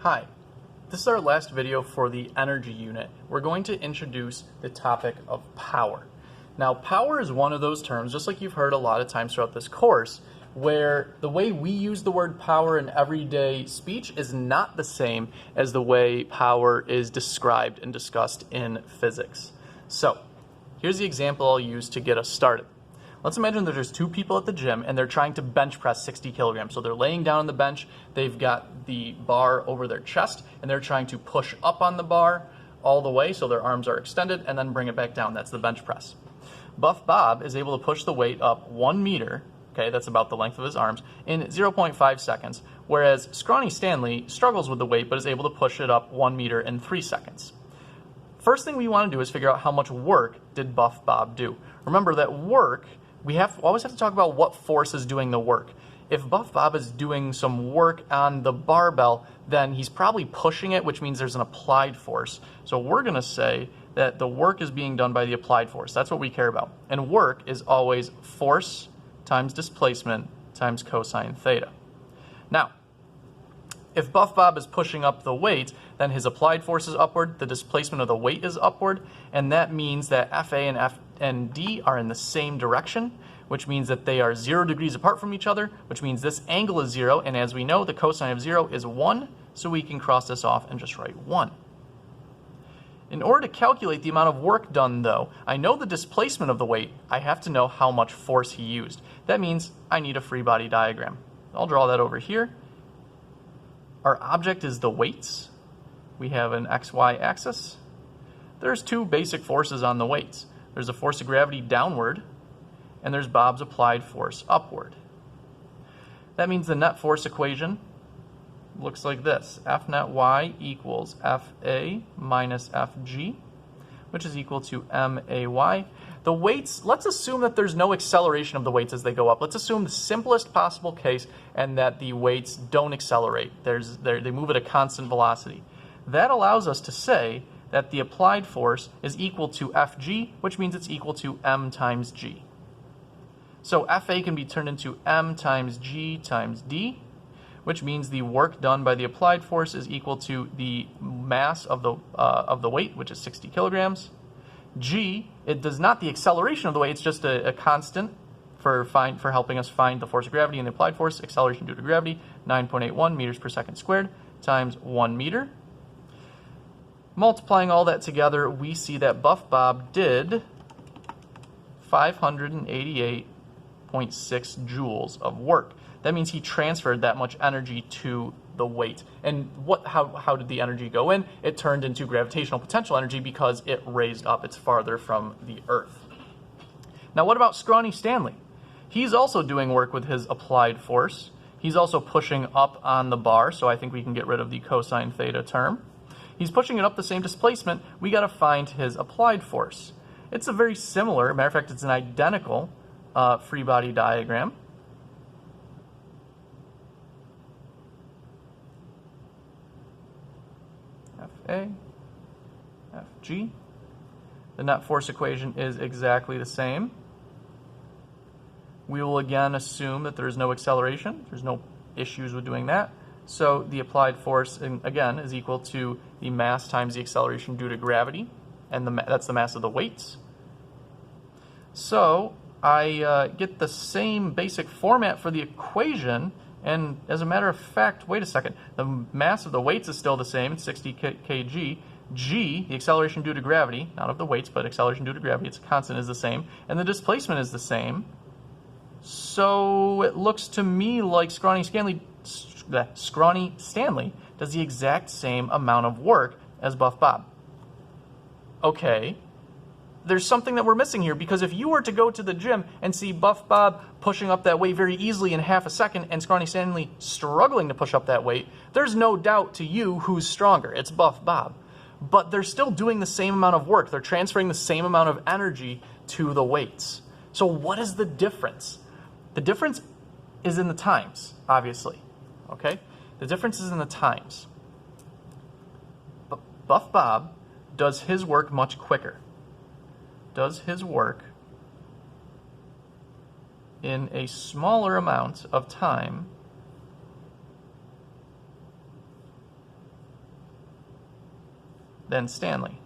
Hi, this is our last video for the energy unit. We're going to introduce the topic of power. Now, power is one of those terms, just like you've heard a lot of times throughout this course, where the way we use the word power in everyday speech is not the same as the way power is described and discussed in physics. So, here's the example I'll use to get us started. Let's imagine that there's two people at the gym and they're trying to bench press 60 kilograms. So they're laying down on the bench, they've got the bar over their chest, and they're trying to push up on the bar all the way so their arms are extended and then bring it back down. That's the bench press. Buff Bob is able to push the weight up 1 meter, okay, that's about the length of his arms, in 0.5 seconds, whereas Scrawny Stanley struggles with the weight but is able to push it up 1 meter in 3 seconds. First thing we want to do is figure out how much work did Buff Bob do. Remember that work, we always have to talk about what force is doing the work. If Buff Bob is doing some work on the barbell, then he's probably pushing it, which means there's an applied force. So we're going to say that the work is being done by the applied force. That's what we care about. And work is always force times displacement times cosine theta. Now, if Buff Bob is pushing up the weight, then his applied force is upward, the displacement of the weight is upward, and that means that FA and F and D are in the same direction, which means that they are 0 degrees apart from each other, which means this angle is 0, and as we know, the cosine of 0 is 1, so we can cross this off and just write 1. In order to calculate the amount of work done, though, I know the displacement of the weight, I have to know how much force he used. That means I need a free body diagram. I'll draw that over here. Our object is the weights. We have an XY axis. There's two basic forces on the weights. There's a force of gravity downward, and there's Bob's applied force upward. That means the net force equation looks like this. F net Y equals FA minus FG, which is equal to MAY. The weights, let's assume that there's no acceleration of the weights as they go up. Let's assume the simplest possible case and that the weights don't accelerate. They move at a constant velocity. That allows us to say that the applied force is equal to Fg, which means it's equal to m times g. So Fa can be turned into m times g times d, which means the work done by the applied force is equal to the mass of the weight, which is 60 kilograms. G, it does not the acceleration of the weight, it's just a constant for helping us find the force of gravity and the applied force. Acceleration due to gravity, 9.81 meters per second squared times 1 meter. Multiplying all that together, we see that Buff Bob did 588.6 joules of work. That means he transferred that much energy to the weight. And how did the energy go in? It turned into gravitational potential energy because it raised up. It's farther from the Earth. Now what about Scrawny Stanley? He's also doing work with his applied force. He's also pushing up on the bar, so I think we can get rid of the cosine theta term. He's pushing it up the same displacement. We got to find his applied force. It's a very similar, matter of fact, it's an identical free body diagram. FA, FG. The net force equation is exactly the same. We will again assume that there is no acceleration. There's no issues with doing that. So the applied force, again, is equal to the mass times the acceleration due to gravity, and that's the mass of the weights. So I get the same basic format for the equation, and as a matter of fact, wait a second, the mass of the weights is still the same, it's 60 kg. G, the acceleration due to gravity, not of the weights, but acceleration due to gravity, it's a constant, is the same, and the displacement is the same. So it looks to me like Scrawny Stanley does the exact same amount of work as Buff Bob. Okay, there's something that we're missing here, because if you were to go to the gym and see Buff Bob pushing up that weight very easily in half a second and Scrawny Stanley struggling to push up that weight, there's no doubt to you who's stronger. It's Buff Bob. But they're still doing the same amount of work. They're transferring the same amount of energy to the weights. So what is the difference? The difference is in the times, obviously. Okay? The difference is in the times. But Buff Bob does his work much quicker. Does his work in a smaller amount of time than Stanley.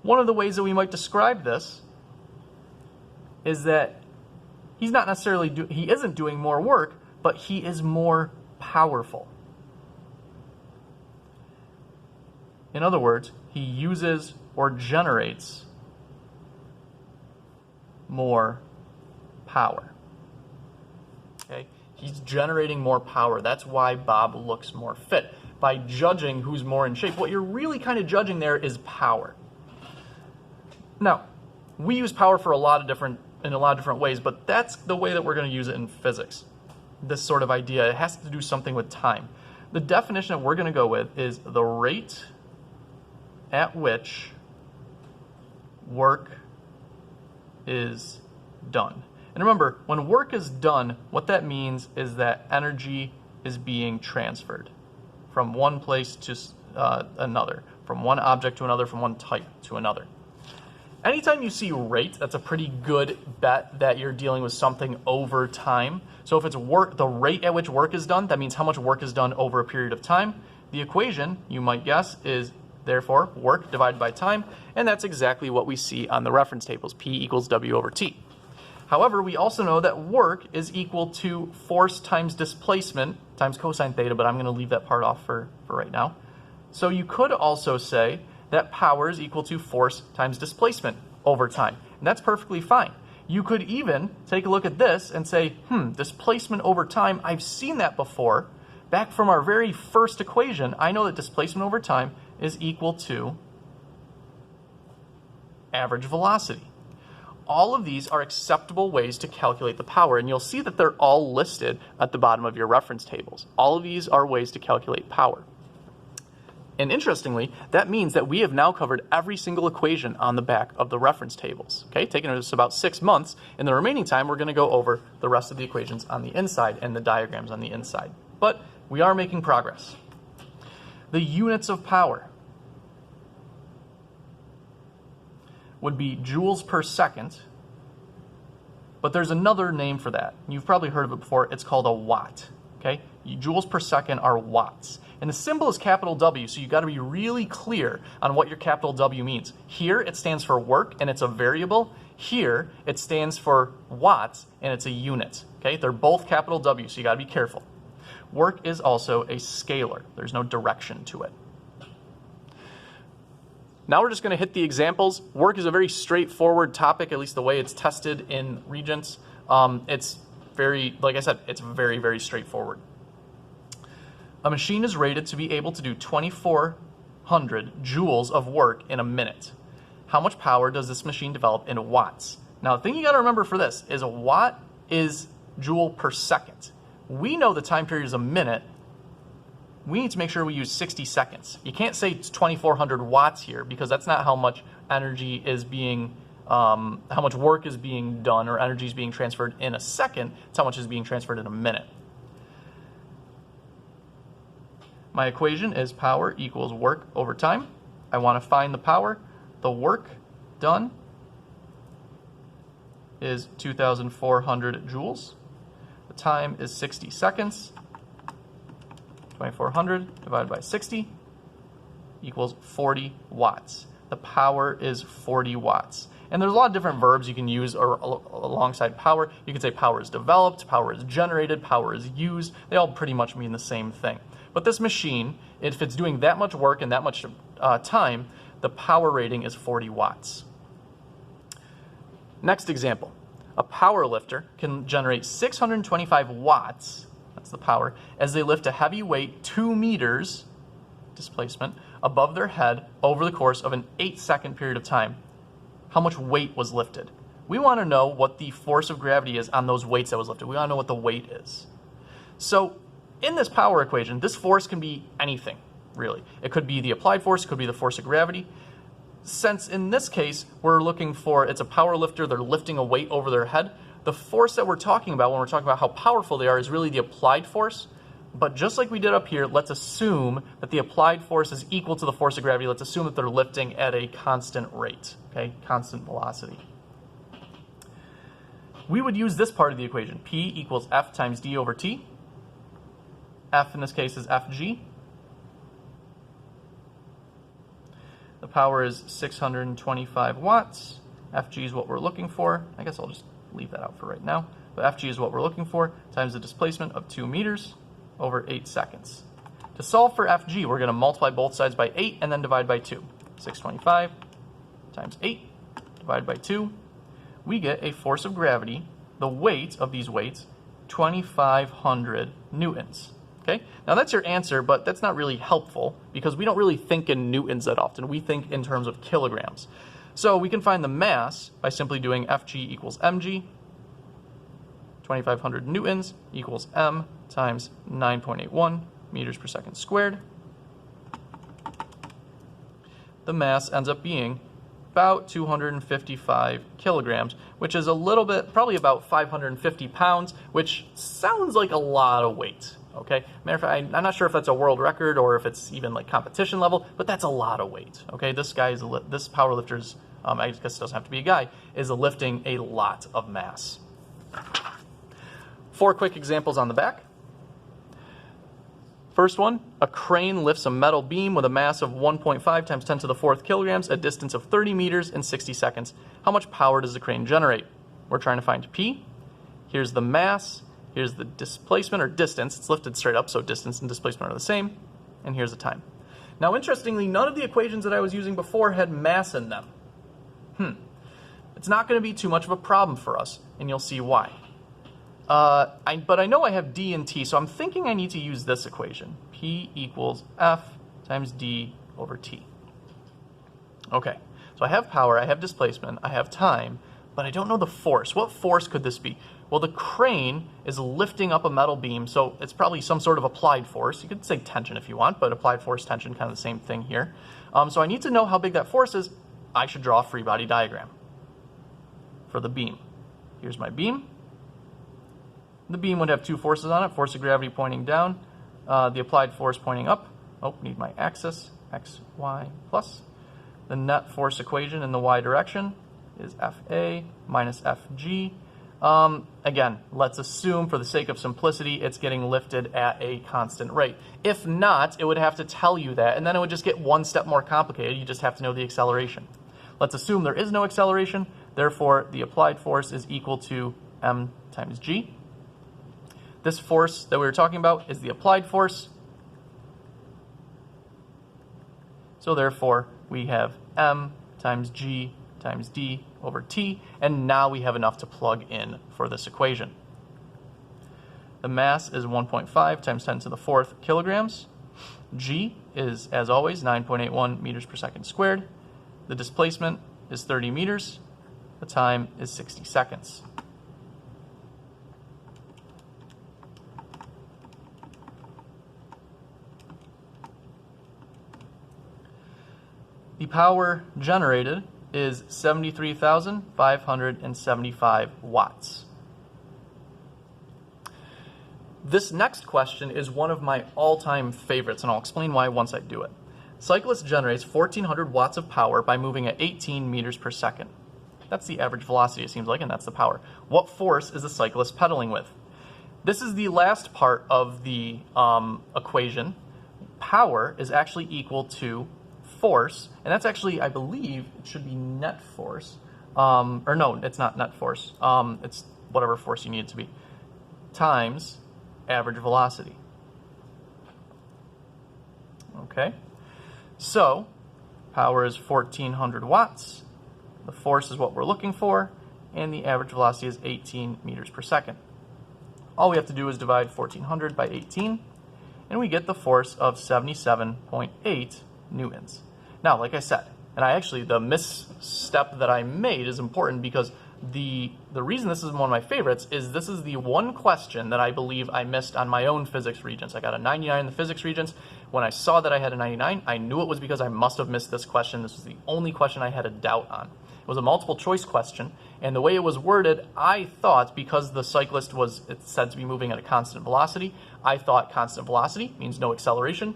One of the ways that we might describe this is that he's not necessarily he isn't doing more work, but he is more powerful. In other words, he uses or generates more power. Okay? He's generating more power. That's why Bob looks more fit. By judging who's more in shape, what you're really kind of judging there is power. Now, we use power for in a lot of different ways, but that's the way that we're going to use it in physics. This sort of idea, it has to do something with time. The definition that we're going to go with is the rate at which work is done. And remember, when work is done, what that means is that energy is being transferred from one place to another, from one object to another, from one type to another. Anytime you see rate, that's a pretty good bet that you're dealing with something over time. So if it's work, the rate at which work is done, that means how much work is done over a period of time. The equation, you might guess, is therefore work divided by time, and that's exactly what we see on the reference tables, P equals W over T. However, we also know that work is equal to force times displacement times cosine theta, but I'm going to leave that part off for right now. So you could also say that power is equal to force times displacement over time, and that's perfectly fine. You could even take a look at this and say, displacement over time, I've seen that before. Back from our very first equation, I know that displacement over time is equal to average velocity. All of these are acceptable ways to calculate the power, and you'll see that they're all listed at the bottom of your reference tables. All of these are ways to calculate power. And interestingly, that means that we have now covered every single equation on the back of the reference tables. Okay, taking us about 6 months. In the remaining time, we're going to go over the rest of the equations on the inside and the diagrams on the inside. But we are making progress. The units of power would be joules per second, but there's another name for that. You've probably heard of it before. It's called a watt. Okay, joules per second are watts. And the symbol is capital W, so you've got to be really clear on what your capital W means. Here, it stands for work, and it's a variable. Here, it stands for watts, and it's a unit. Okay, they're both capital W, so you got to be careful. Work is also a scalar. There's no direction to it. Now we're just going to hit the examples. Work is a very straightforward topic, at least the way it's tested in Regents. It's very, like I said, it's very, very straightforward. A machine is rated to be able to do 2,400 joules of work in a minute. How much power does this machine develop in watts? Now, the thing you got to remember for this is a watt is joule per second. We know the time period is a minute. We need to make sure we use 60 seconds. You can't say it's 2,400 watts here because that's not how much energy is being, how much work is being done or energy is being transferred in a second. It's how much is being transferred in a minute. My equation is power equals work over time. I want to find the power. The work done is 2,400 joules. The time is 60 seconds. 2,400 divided by 60 equals 40 watts. The power is 40 watts. And there's a lot of different verbs you can use alongside power. You can say power is developed, power is generated, power is used. They all pretty much mean the same thing. But this machine, if it's doing that much work in that much time, the power rating is 40 watts. Next example. A power lifter can generate 625 watts, that's the power, as they lift a heavy weight 2 meters, displacement, above their head over the course of an 8-second period of time. How much weight was lifted? We want to know what the force of gravity is on those weights that was lifted. We want to know what the weight is. So in this power equation, this force can be anything, really. It could be the applied force, it could be the force of gravity. Since in this case, we're looking for, it's a power lifter, they're lifting a weight over their head, the force that we're talking about when we're talking about how powerful they are is really the applied force. But just like we did up here, let's assume that the applied force is equal to the force of gravity. Let's assume that they're lifting at a constant rate, okay, constant velocity. We would use this part of the equation, P equals F times D over T. F in this case is Fg. power is 625 watts. Fg is what we're looking for. I guess I'll just leave that out for right now. But Fg is what we're looking for, times the displacement of 2 meters over 8 seconds. To solve for Fg, we're going to multiply both sides by 8 and then divide by 2. 625 times 8 divided by 2. We get a force of gravity, the weight of these weights, 2,500 newtons. Okay? Now that's your answer, but that's not really helpful because we don't really think in newtons that often. We think in terms of kilograms. So we can find the mass by simply doing Fg equals mg. 2,500 newtons equals m times 9.81 meters per second squared. The mass ends up being about 255 kilograms, which is a little bit, probably about 550 pounds, which sounds like a lot of weight. Okay, matter of fact, I'm not sure if that's a world record or if it's even like competition level, but that's a lot of weight. Okay, this power lifter's, I guess it doesn't have to be a guy, is lifting a lot of mass. 4 quick examples on the back. First one, a crane lifts a metal beam with a mass of 1.5 times 10 to the 4th kilograms, a distance of 30 meters in 60 seconds. How much power does the crane generate? We're trying to find P. Here's the mass. Here's the displacement or distance. It's lifted straight up, so distance and displacement are the same. And here's the time. Now, interestingly, none of the equations that I was using before had mass in them. It's not going to be too much of a problem for us, and you'll see why. But I know I have d and t, so I'm thinking I need to use this equation. P equals F times d over t. Okay, so I have power, I have displacement, I have time, but I don't know the force. What force could this be? Well, the crane is lifting up a metal beam, so it's probably some sort of applied force. You could say tension if you want, but applied force, tension, kind of the same thing here. So I need to know how big that force is. I should draw a free body diagram for the beam. Here's my beam. The beam would have 2 forces on it, force of gravity pointing down, the applied force pointing up. Oh, need my axis, x, y, plus. The net force equation in the y direction is Fa minus Fg. Again, let's assume for the sake of simplicity, it's getting lifted at a constant rate. If not, it would have to tell you that, and then it would just get one step more complicated. You just have to know the acceleration. Let's assume there is no acceleration, therefore the applied force is equal to m times g. This force that we were talking about is the applied force. So therefore, we have m times g times d over t, and now we have enough to plug in for this equation. The mass is 1.5 times 10 to the 4th kilograms. G is, as always, 9.81 meters per second squared. The displacement is 30 meters. The time is 60 seconds. The power generated is 73,575 watts. This next question is one of my all-time favorites, and I'll explain why once I do it. Cyclist generates 1,400 watts of power by moving at 18 meters per second. That's the average velocity, it seems like, and that's the power. What force is the cyclist pedaling with? This is the last part of the equation. Power is actually equal to force, and that's actually, I believe, it should be net force. Or no, it's not net force. It's whatever force you need it to be. Times average velocity. Okay, so power is 1,400 watts. The force is what we're looking for, and the average velocity is 18 meters per second. All we have to do is divide 1,400 by 18, and we get the force of 77.8 newtons. Now, like I said, and the misstep that I made is important because the reason this is one of my favorites is this is the one question that I believe I missed on my own physics Regents. I got a 99 in the physics Regents. When I saw that I had a 99, I knew it was because I must have missed this question. This was the only question I had a doubt on. It was a multiple choice question, and the way it was worded, I thought because the cyclist was, it's said to be moving at a constant velocity, I thought constant velocity means no acceleration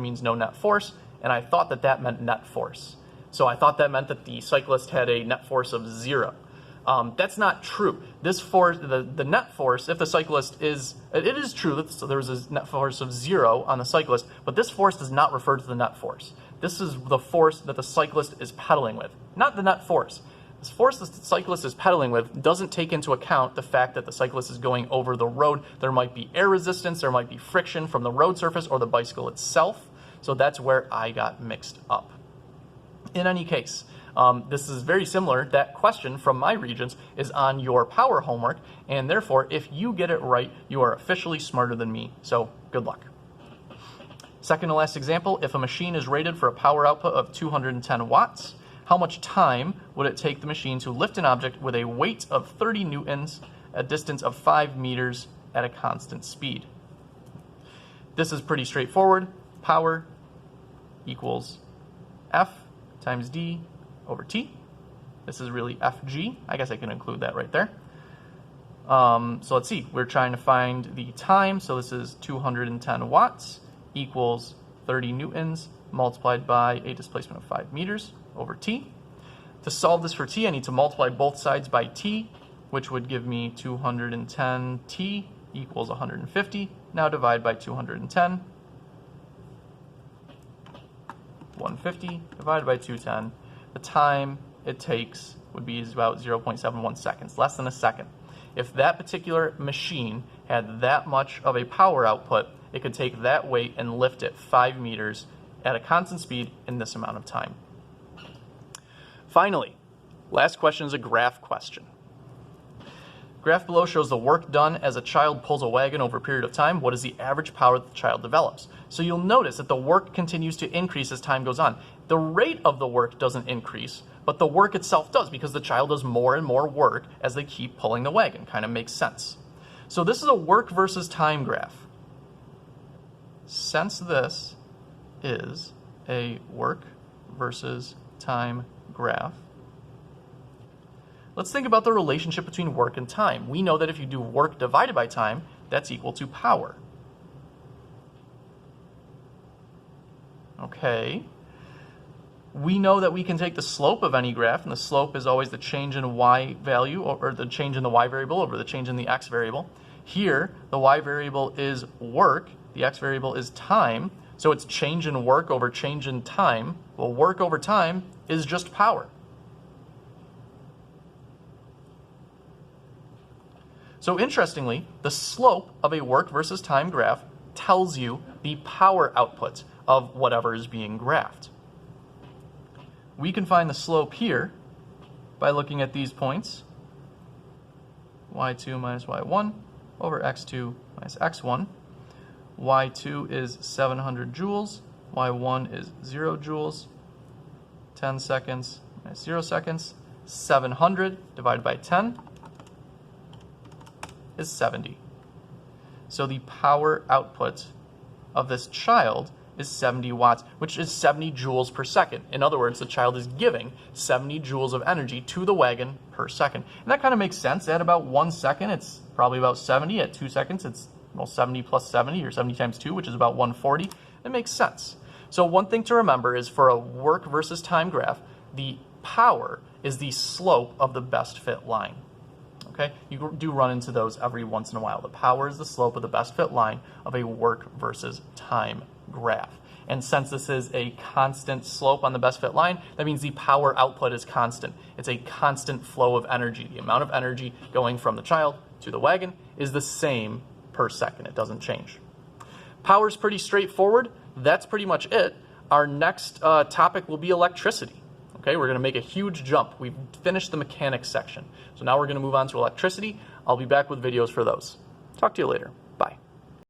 means no net force, and I thought that that meant net force. So I thought that meant that the cyclist had a net force of 0. That's not true. This force, the net force, if the cyclist is, it is true that there was a net force of 0 on the cyclist, but this force does not refer to the net force. This is the force that the cyclist is pedaling with, not the net force. This force that the cyclist is pedaling with doesn't take into account the fact that the cyclist is going over the road. There might be air resistance, there might be friction from the road surface or the bicycle itself. So that's where I got mixed up. In any case, this is very similar. That question from my Regents is on your power homework, and therefore, if you get it right, you are officially smarter than me. So good luck. Second to last example, if a machine is rated for a power output of 210 watts, how much time would it take the machine to lift an object with a weight of 30 newtons, a distance of 5 meters at a constant speed? This is pretty straightforward. Power equals F times D over T. This is really FG. I guess I can include that right there. So let's see. We're trying to find the time. So this is 210 watts equals 30 newtons multiplied by a displacement of 5 meters over T. To solve this for T, I need to multiply both sides by T, which would give me 210 T equals 150. Now divide by 210. 150 divided by 210. The time it takes would be about 0.71 seconds, less than a second. If that particular machine had that much of a power output, it could take that weight and lift it 5 meters at a constant speed in this amount of time. Finally, last question is a graph question. Graph below shows the work done as a child pulls a wagon over a period of time. What is the average power that the child develops? So you'll notice that the work continues to increase as time goes on. The rate of the work doesn't increase, but the work itself does, because the child does more and more work as they keep pulling the wagon. Kind of makes sense. So this is a work versus time graph. Since this is a work versus time graph, let's think about the relationship between work and time. We know that if you do work divided by time, that's equal to power. Okay. We know that we can take the slope of any graph, and the slope is always the change in y value, or the change in the y variable over the change in the x variable. Here, the y variable is work, the x variable is time, so it's change in work over change in time. Well, work over time is just power. So interestingly, the slope of a work versus time graph tells you the power output of whatever is being graphed. We can find the slope here by looking at these points, y2 minus y1 over x2 minus x1. y2 is 700 joules, y1 is 0 joules, 10 seconds minus 0 seconds, 700 divided by 10 is 70. So the power output of this child is 70 watts, which is 70 joules per second. In other words, the child is giving 70 joules of energy to the wagon per second. And that kind of makes sense. At about 1 second, it's probably about 70. At 2 seconds, it's 70 plus 70, or 70 times 2, which is about 140. It makes sense. So one thing to remember is for a work versus time graph, the power is the slope of the best fit line. Okay? You do run into those every once in a while. The power is the slope of the best fit line of a work versus time graph. And since this is a constant slope on the best fit line, that means the power output is constant. It's a constant flow of energy. The amount of energy going from the child to the wagon is the same per second. It doesn't change. Power is pretty straightforward. That's pretty much it. Our next topic will be electricity. Okay, we're going to make a huge jump. We've finished the mechanics section. So now we're going to move on to electricity. I'll be back with videos for those. Talk to you later.